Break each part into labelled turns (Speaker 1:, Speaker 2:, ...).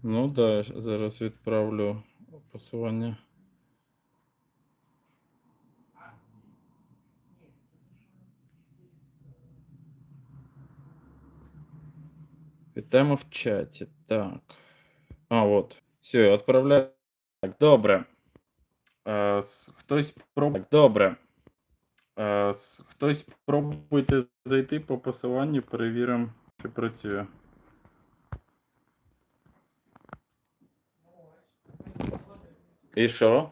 Speaker 1: Ну да, зараз відправлю посилання. Вітаємо в чаті. Так. От. Все, я відправляю. Так, добре. Хтось пробує. Добре. Хтось пробуйте зайти по посиланню, перевіримо, чи працює. І що?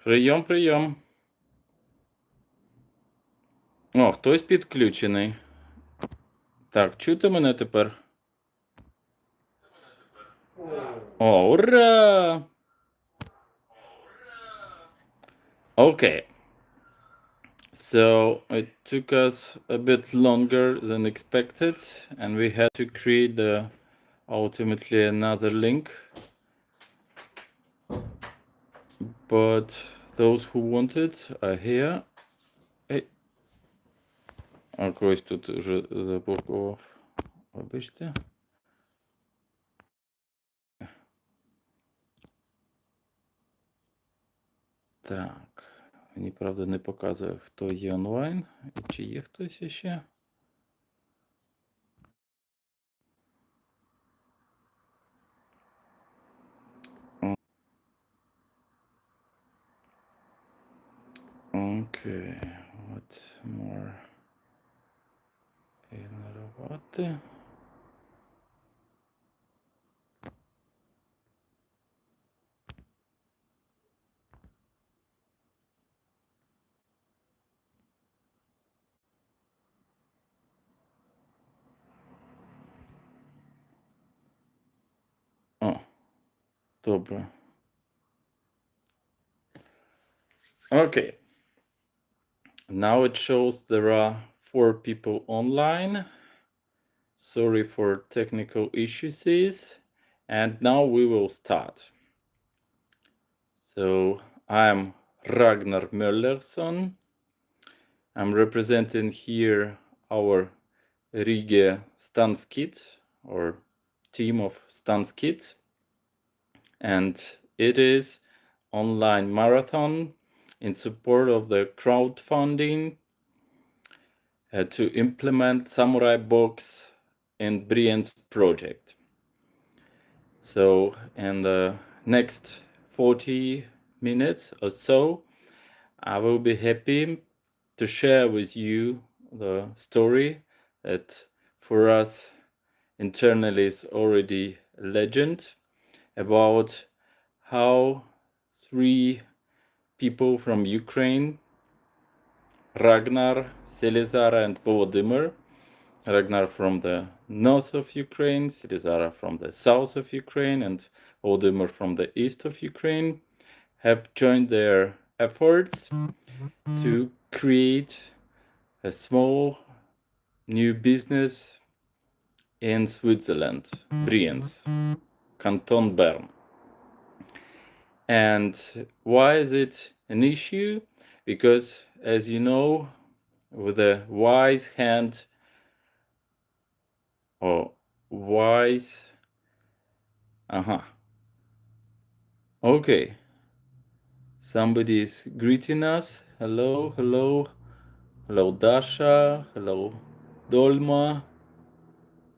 Speaker 1: Прийом, прийом. О, хтось підключений. Так, чути мене тепер? О, ура! Okay. So it took us a bit longer than expected, and we had to create ultimately another link. But those who wanted are here. Hey. А когось тут вже заблокував. Вибачте. Так. Мені, правда, не показує, хто є онлайн і чи є хтось ще. Окей, what more? Ігнорувати. О, добре. Okay. Now it shows there are 4 people online. Sorry for technical issues. And now we will start. So I'm Ragnar Möllersson. I'm representing here our Riga Stanskit, or team of Stanskit. And it is online marathon in support of the crowdfunding to implement Samurai Box Brienz project. So in the next 40 minutes or so, I will be happy to share with you the story that for us internally is already a legend about how 3 people from Ukraine, Ragnar, Selizara, and Volodymyr, Ragnar from the north of Ukraine, Selizara from the south of Ukraine, and Volodymyr from the east of Ukraine, have joined their efforts to create a small new business in Switzerland, Brienz, Canton Bern. And why is it an issue? Because, as you know, with a wise hand or wise, okay, somebody is greeting us. Hello, hello, hello, Dasha, hello, Dolma,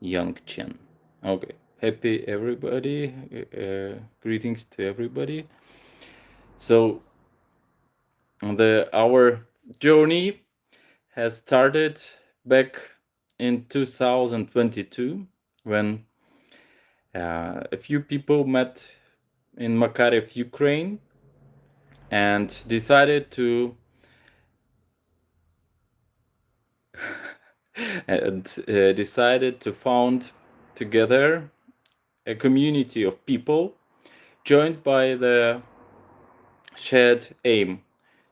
Speaker 1: Youngchen. Okay, happy everybody, greetings to everybody. So our journey has started back in 2022 when a few people met in Makarev, Ukraine, and decided to found together a community of people joined by the shared aim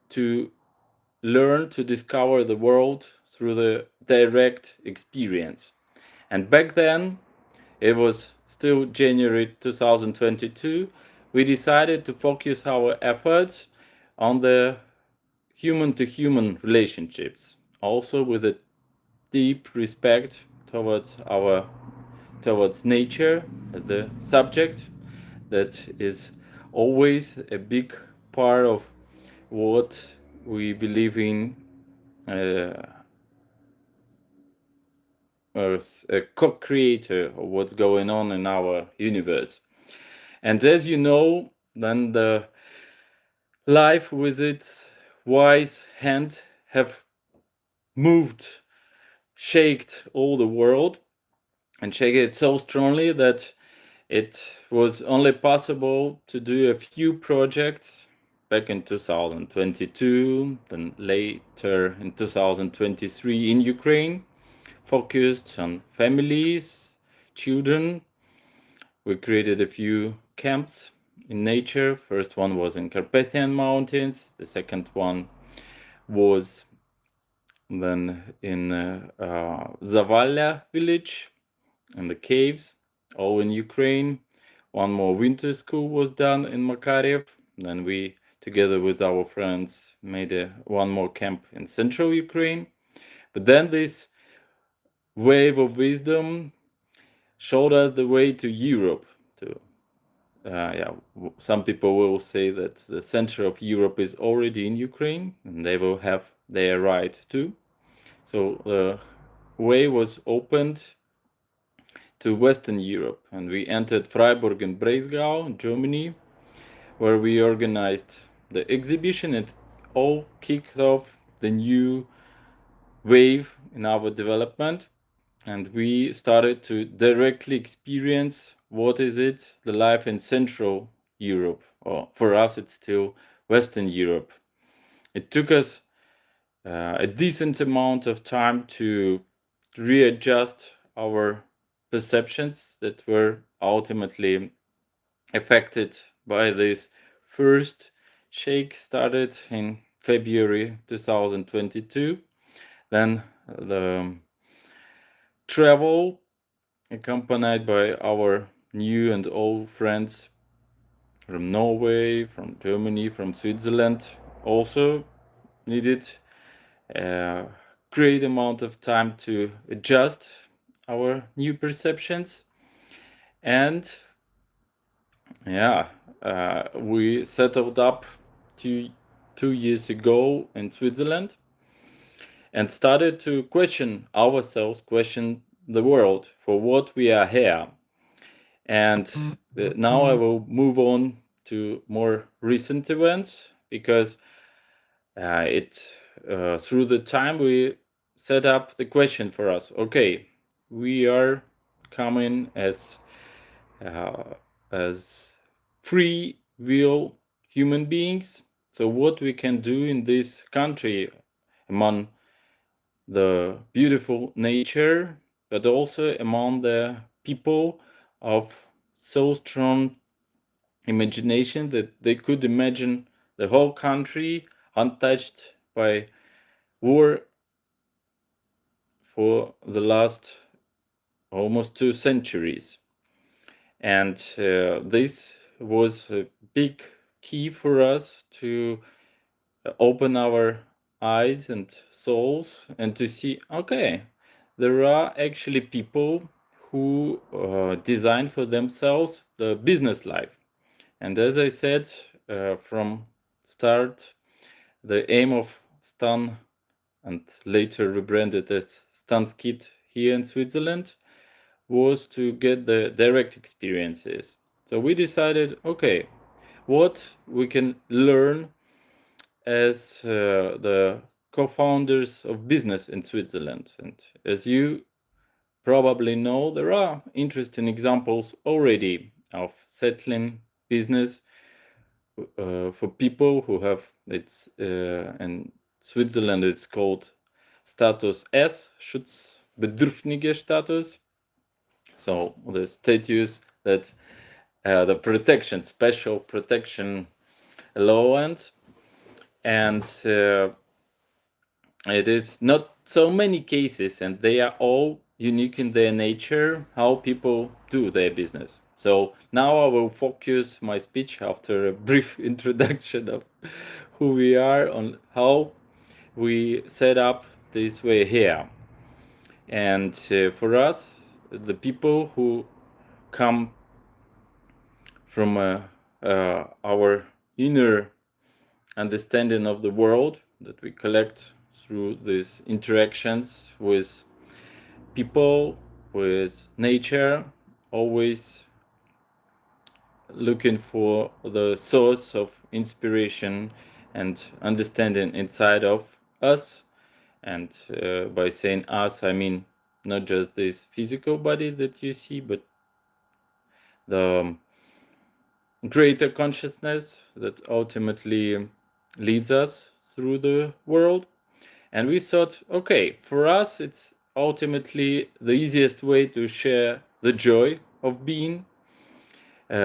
Speaker 1: to learn to discover the world through the direct experience. And back then, it was still January 2022, we decided to focus our efforts on the human-to-human relationships, also with a deep respect towards nature as the subject. That is always a big part of what we believe in as a co-creator of what's going on in our universe. And as you know, then the life with its wise hand have moved, shaked all the world, and shake it so strongly that it was only possible to do a few projects back in 2022, then later in 2023 in Ukraine, focused on families, children. We created a few camps in nature. First one was in Carpathian Mountains. The second one was then in Zavalya village in the caves, all in Ukraine. One more winter school was done in Makariv. Then we, together with our friends, made one more camp in central Ukraine. But then this wave of wisdom showed us the way to Europe. Some people will say that the center of Europe is already in Ukraine, and they will have their right too. So the way was opened to Western Europe, and we entered Freiburg and Breisgau in Germany, where we organized the exhibition. It all kicked off the new wave in our development, and we started to directly experience what is it, the life in Central Europe, or for us it's still Western Europe. It took us a decent amount of time to readjust our perceptions that were ultimately affected by this first shake started in February 2022. Then the travel accompanied by our new and old friends from Norway, from Germany, from Switzerland also needed a great amount of time to adjust our new perceptions. And we settled up two years ago in Switzerland and started to question ourselves, question the world for what we are here. And now I will move on to more recent events, because through the time we set up the question for us. Okay, we are coming as free will human beings. So what we can do in this country among the beautiful nature, but also among the people of so strong imagination that they could imagine the whole country untouched by war for the last almost 2 centuries. And this was a big key for us to open our eyes and souls and to see, okay, there are actually people who design for themselves the business life. And as I said from start, the aim of Stan, and later rebranded as Stan's Kit here in Switzerland, was to get the direct experiences. So we decided, okay, what we can learn as the co-founders of business in Switzerland. And as you probably know, there are interesting examples already of settling business for people who have in Switzerland it's called Status S, Schutzbedürftige Status. So the status that the protection, special protection allowance, and it is not so many cases, and they are all unique in their nature, how people do their business. So now I will focus my speech after a brief introduction of who we are on how we set up this way here. And for us, the people who come from our inner understanding of the world that we collect through these interactions with people, with nature, always looking for the source of inspiration and understanding inside of us. And by saying us, I mean not just this physical body that you see, but the greater consciousness that ultimately leads us through the world. And we thought, okay, for us, it's ultimately the easiest way to share the joy of being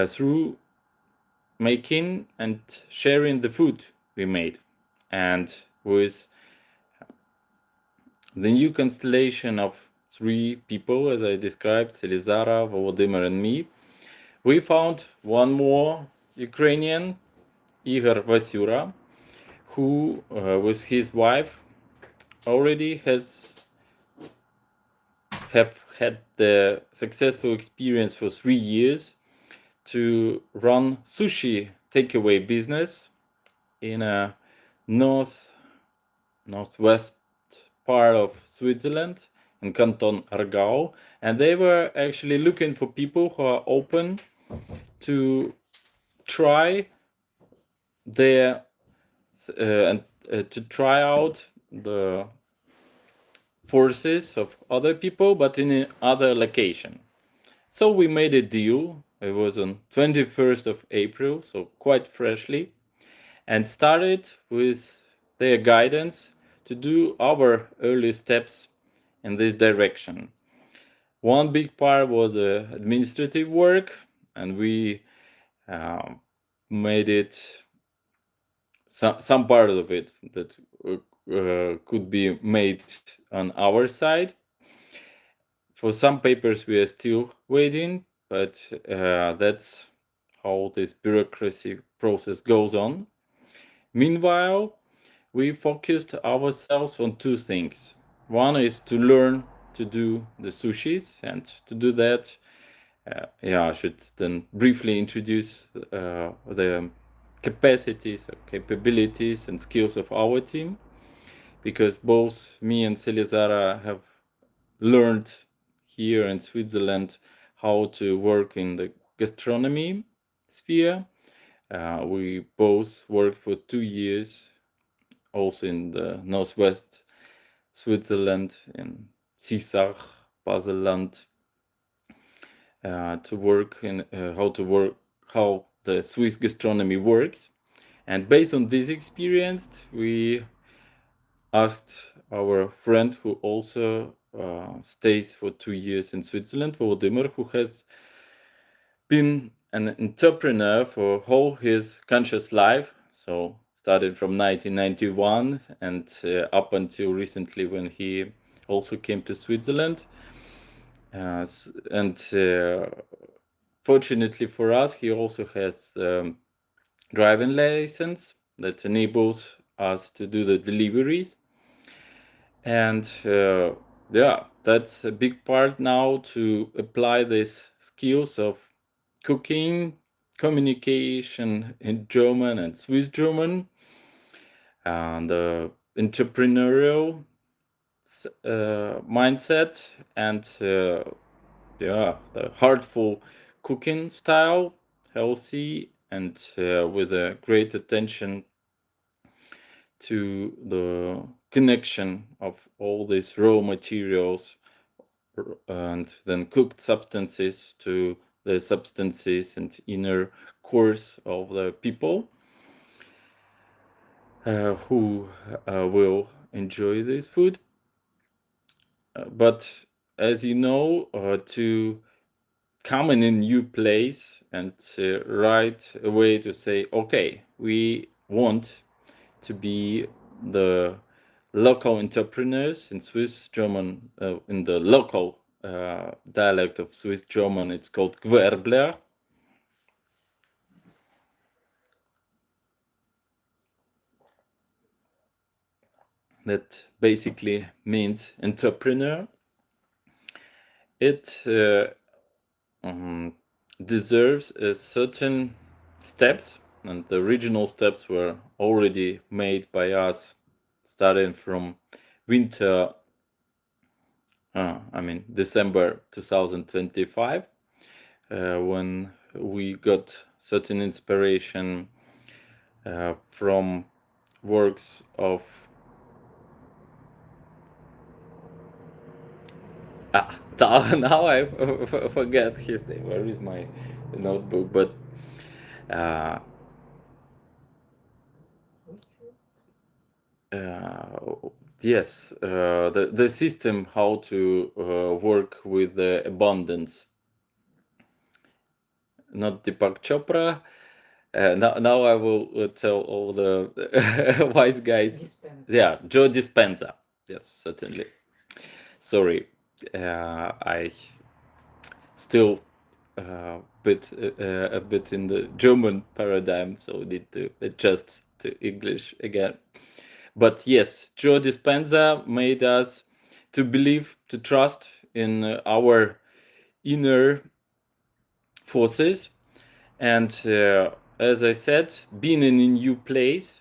Speaker 1: through making and sharing the food we made. And with the new constellation of three people, as I described, Selizara, Volodymyr, and me, we found one more Ukrainian, Igor Vasyura, who, with his wife, already have had the successful experience for 3 years to run sushi takeaway business in a northwest part of Switzerland in Canton Aargau, and they were actually looking for people who are open to try their and to try out the forces of other people, but in another location. So we made a deal. It was on 21st of April, so quite freshly, and started with their guidance to do our early steps in this direction. One big part was administrative work, and we uh, made it some part of it that could be made on our side. For some papers, we are still waiting, but that's how this bureaucracy process goes on. Meanwhile, we focused ourselves on two things. One is to learn to do the sushis, and to do that, I should then briefly introduce the capacities, capabilities, and skills of our team, because both me and Selizara have learned here in Switzerland how to work in the gastronomy sphere. We both worked for 2 years also in the northwest Switzerland in Sissach, Baselland, to work in how the Swiss gastronomy works. And based on this experience, we asked our friend who also stays for 2 years in Switzerland, Volodymyr, who has been an entrepreneur for all his conscious life. So started from 1991 and up until recently when he also came to Switzerland. And fortunately for us, he also has driving license that enables us to do the deliveries. And that's a big part now to apply these skills of cooking, communication in German and Swiss German, and entrepreneurial mindset, and the heartful cooking style, healthy and with a great attention to the connection of all these raw materials and then cooked substances to the substances and inner cores of the people who will enjoy this food. But as you know, to come in a new place and right away to say, okay, we want to be the local entrepreneurs in Swiss German, in the local dialect of Swiss German, it's called Gewerbler. That basically means entrepreneur. it deserves a certain steps, and the original steps were already made by us, starting from winter. December 2025, when we got certain inspiration from works of now I forget his name. Where is my notebook? But uh, yes, the system how to work with the abundance. Not Deepak Chopra. Now I will tell all the wise guys. Dispenza. Yeah, Joe Dispenza. Yes, certainly. Sorry, I still a bit in the German paradigm, so need to adjust to English again. But yes, Joe Dispenza made us to believe, to trust in our inner forces, and as I said, being in a new place,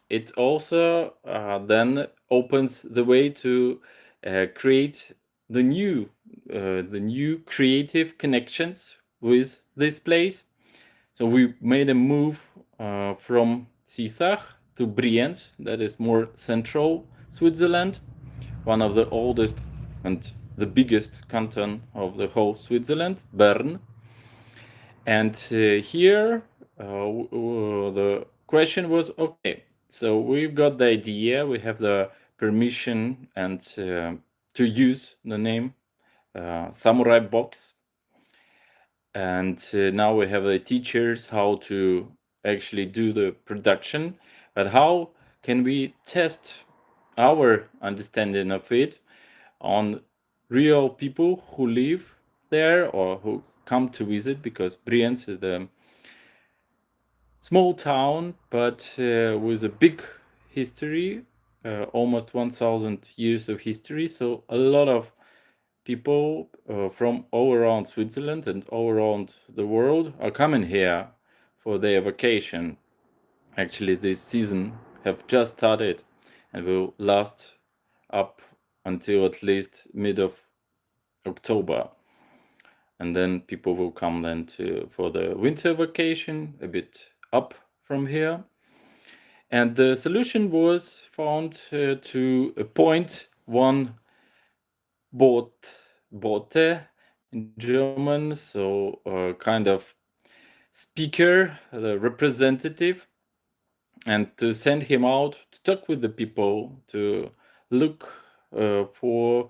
Speaker 1: it also then opens the way to create the new creative connections with this place. So we made a move from Sisach to Brienz, that is more central Switzerland, one of the oldest and the biggest canton of the whole Switzerland, Bern. And here the question was, okay, so we've got the idea, we have the permission and to use the name Samurai Box. And now we have the teachers how to actually do the production. But how can we test our understanding of it on real people who live there or who come to visit? Because Brienz is a small town, but with a big history, almost 1,000 years of history. So a lot of people from all around Switzerland and all around the world are coming here for their vacation. Actually, this season have just started and will last up until at least mid of October. And then people will come then for the winter vacation a bit up from here. And the solution was found to appoint one Bote in German, so kind of speaker, the representative, and to send him out to talk with the people, to look for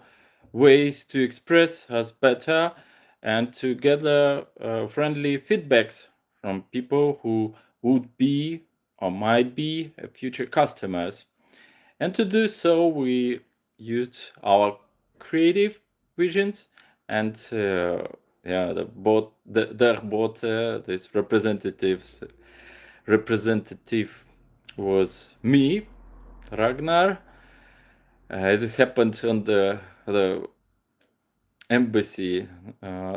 Speaker 1: ways to express us better and to gather friendly feedbacks from people who would be or might be future customers. And to do so, we used our creative visions and this representative was me, Ragnar. It happened on the embassy.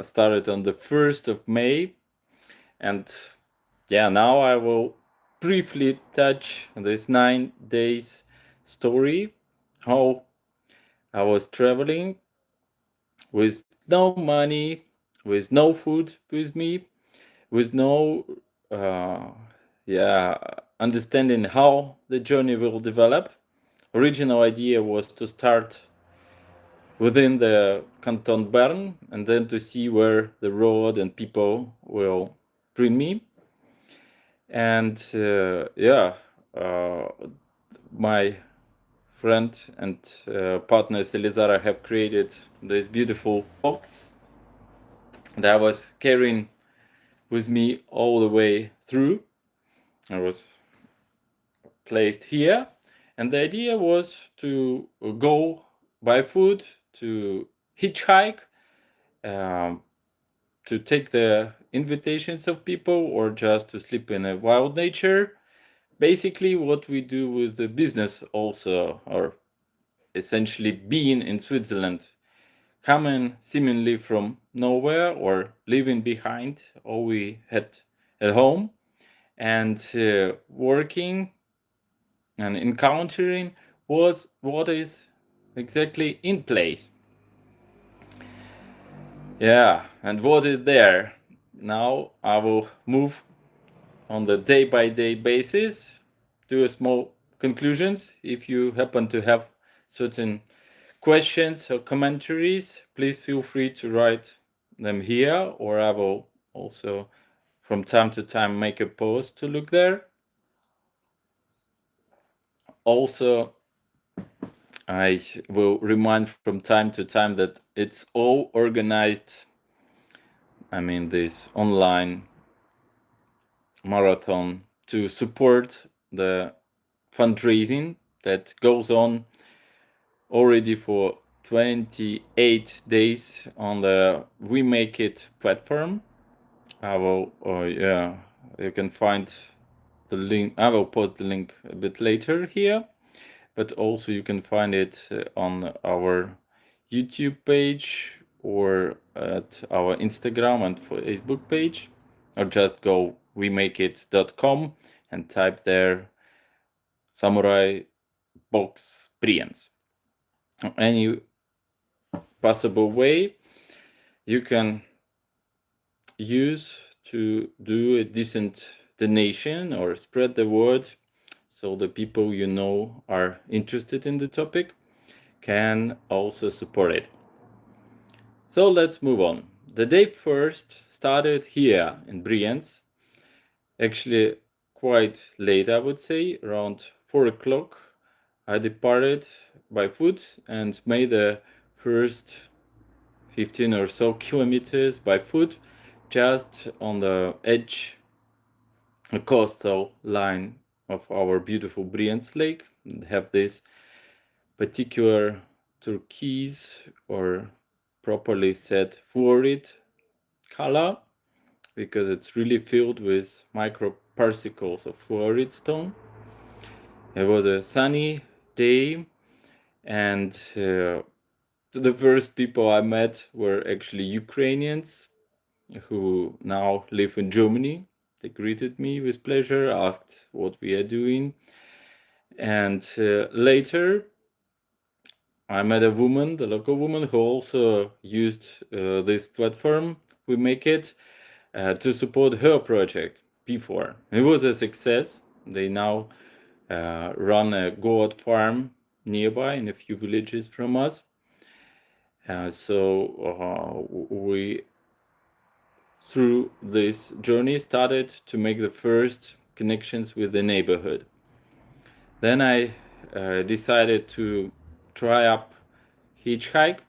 Speaker 1: Started on the 1st of May, and now I will briefly touch this 9 days story, how I was traveling with no money, with no food with me, with no understanding how the journey will develop. Original idea was to start within the Canton Bern and then to see where the road and people will bring me. And my friend and partner Selizara have created this beautiful box that I was carrying with me all the way through. I was placed here, and the idea was to go buy food, to hitchhike, to take the invitations of people, or just to sleep in a wild nature. Basically, what we do with the business also, or essentially being in Switzerland, coming seemingly from nowhere or leaving behind all we had at home, and working and encountering what is exactly in place. Yeah, and what is there. Now I will move on the day by day basis, do a small conclusions. If you happen to have certain questions or commentaries, please feel free to write them here, or I will also from time to time make a post to look there. Also, I will remind from time to time that it's all organized. I mean, this online marathon to support the fundraising that goes on already for 28 days on the We Make It platform. I will, yeah, you can find the link. I will post the link a bit later here, but also you can find it on our YouTube page or at our Instagram and Facebook page, or just go wemakeit.com and type there Samurai Box Brienz. Any possible way you can use to do a decent donation or spread the word so the people you know are interested in the topic can also support it. So let's move on. The day first started here in Brienz, actually quite late, I would say, around 4 o'clock. I departed by foot and made the first 15 or so kilometers by foot, just on the edge, a coastal line of our beautiful Brienz Lake. And have this particular turquoise, or properly said fluorite color, because it's really filled with microparticles of fluorite stone. It was a sunny day, and the first people I met were actually Ukrainians who now live in Germany. They greeted me with pleasure, asked what we are doing, and later I met a woman, the local woman, who also used this platform, We Make It, to support her project before. It was a success. They now run a goat farm nearby in a few villages from us. So we, through this journey, started to make the first connections with the neighborhood. Then I decided to try up hitchhike.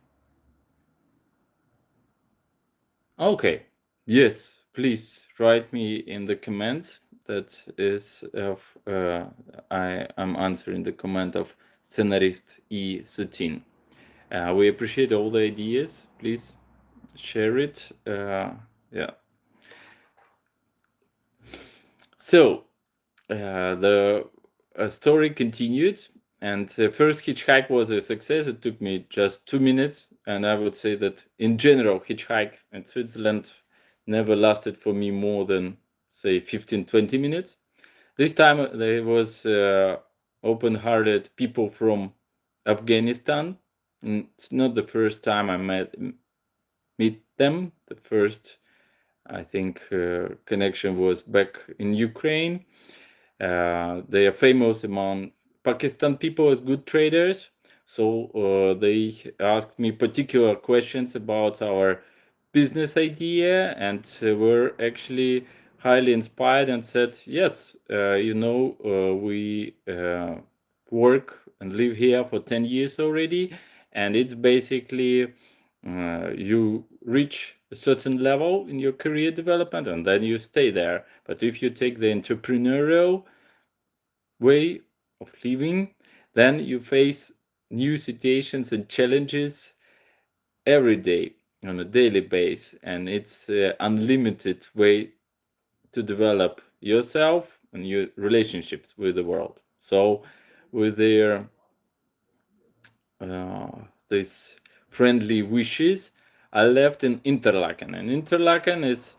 Speaker 1: Okay, yes, please write me in the comments. That is of I am answering the comment of scenarist E. Sutin. We appreciate all the ideas. Please share it. Yeah. So the story continued, and the first hitchhike was a success. It took me just 2 minutes, and I would say that in general, hitchhike in Switzerland never lasted for me more than, say, 15-20 minutes. This time there was open-hearted people from Afghanistan. And it's not the first time I meet them. The first, I think, connection was back in Ukraine. They are famous among Pakistan people as good traders. So they asked me particular questions about our business idea, and were actually highly inspired and said, yes, we work and live here for 10 years already, and it's basically you reach a certain level in your career development and then you stay there. But if you take the entrepreneurial way of living, then you face new situations and challenges every day on a daily basis, and it's unlimited way to develop yourself and your relationships with the world. So with their this friendly wishes, I left in Interlaken. And Interlaken is,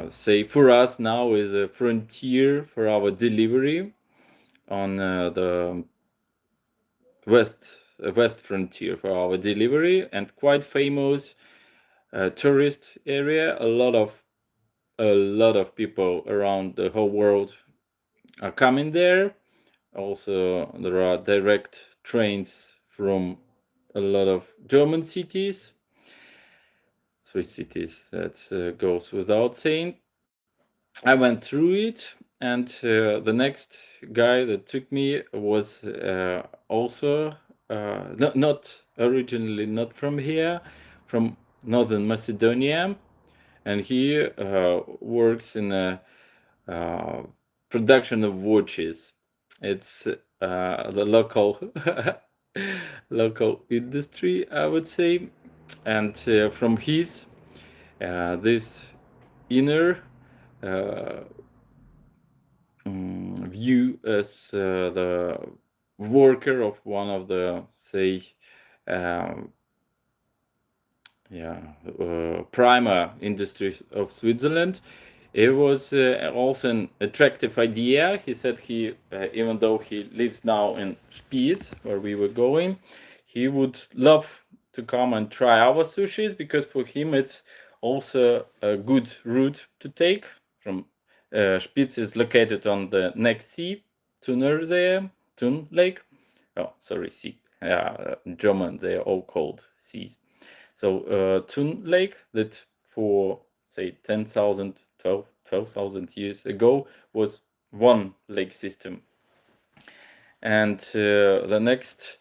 Speaker 1: say, for us now is a frontier for our delivery on the west frontier for our delivery, and quite famous tourist area. A lot of people around the whole world are coming there. Also, there are direct trains from a lot of German cities, Swiss cities, that goes without saying. I went through it, and the next guy that took me was also not originally not from here, from northern Macedonia, and he works in a uh, production of watches. It's the local local industry, I would say, and from his this inner uh, view as the worker of one of the, say, um, yeah, primer industries of Switzerland. It was also an attractive idea. He said even though he lives now in Spiez, where we were going, he would love to come and try our sushis, because for him it's also a good route to take. From Spiez is located on the next sea, Thuner there, Thun Lake. Oh, sorry, sea. In German, they are all called seas. So Thun Lake, that for, say, 10,000, 12,000 years ago, was one lake system. And the next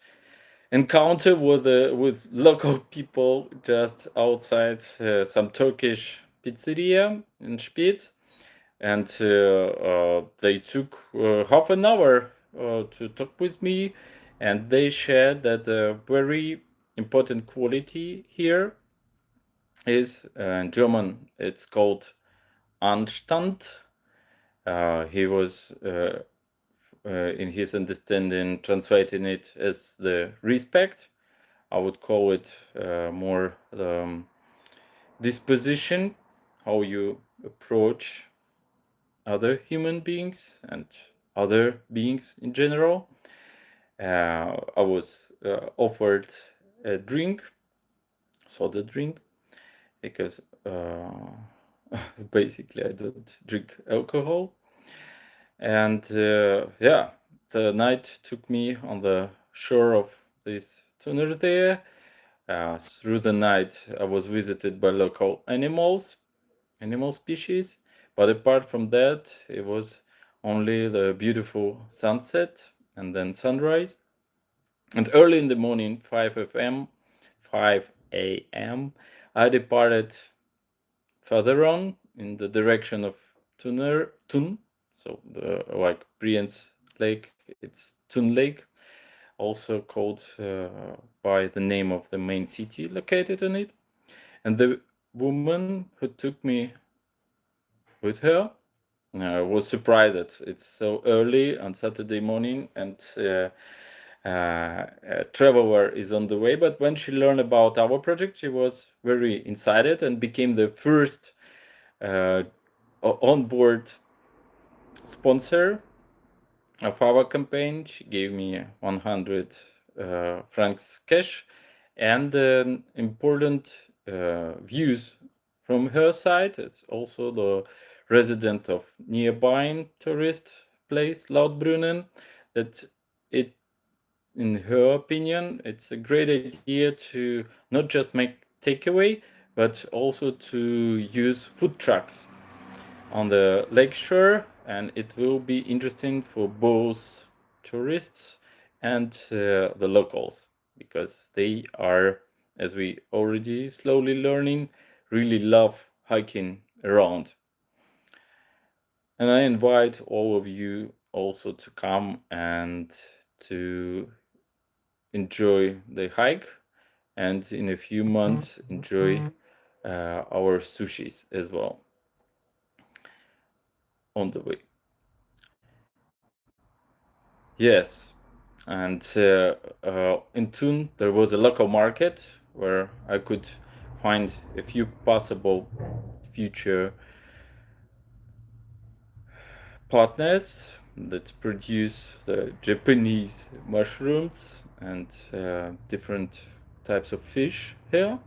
Speaker 1: encounter was with local people just outside some Turkish pizzeria in Spiez. And they took half an hour to talk with me, and they shared that a very important quality here is, in German it's called Anstand. He was in his understanding translating it as the respect. I would call it more disposition, how you approach other human beings and other beings in general. I was offered a drink, soda drink, because basically I don't drink alcohol. And yeah, the night took me on the shore of this tunnel there. Through the night, I was visited by local animal species. But apart from that, it was only the beautiful sunset and then sunrise. And early in the morning, 5 a.m., I departed further on in the direction of Thun, so like Brienz Lake, it's Thun Lake, also called by the name of the main city located on it. And the woman who took me with her was surprised that it's so early on Saturday morning, and a traveler is on the way. But when she learned about our project, she was very excited and became the first uh, on-board sponsor of our campaign. She gave me 100 francs cash and important views from her side. It's also the resident of nearby tourist place, Lautbrunnen, that it, in her opinion, it's a great idea to not just make takeaway, but also to use food trucks on the lakeshore, and it will be interesting for both tourists and the locals, because they are, as we already slowly learning, really love hiking around. And I invite all of you also to come and to enjoy the hike, and in a few months enjoy our sushis as well on the way. Yes, and in Thun there was a local market where I could find a few possible future partners that produce the Japanese mushrooms and different types of fish here.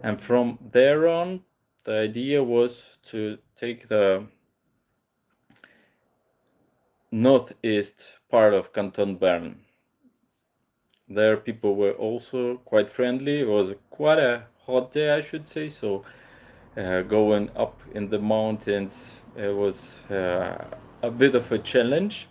Speaker 1: And from there on, the idea was to take the northeast part of Canton Bern. There, people were also quite friendly. It was quite a hot day, I should say. So, going up in the mountains, it was a bit of a challenge.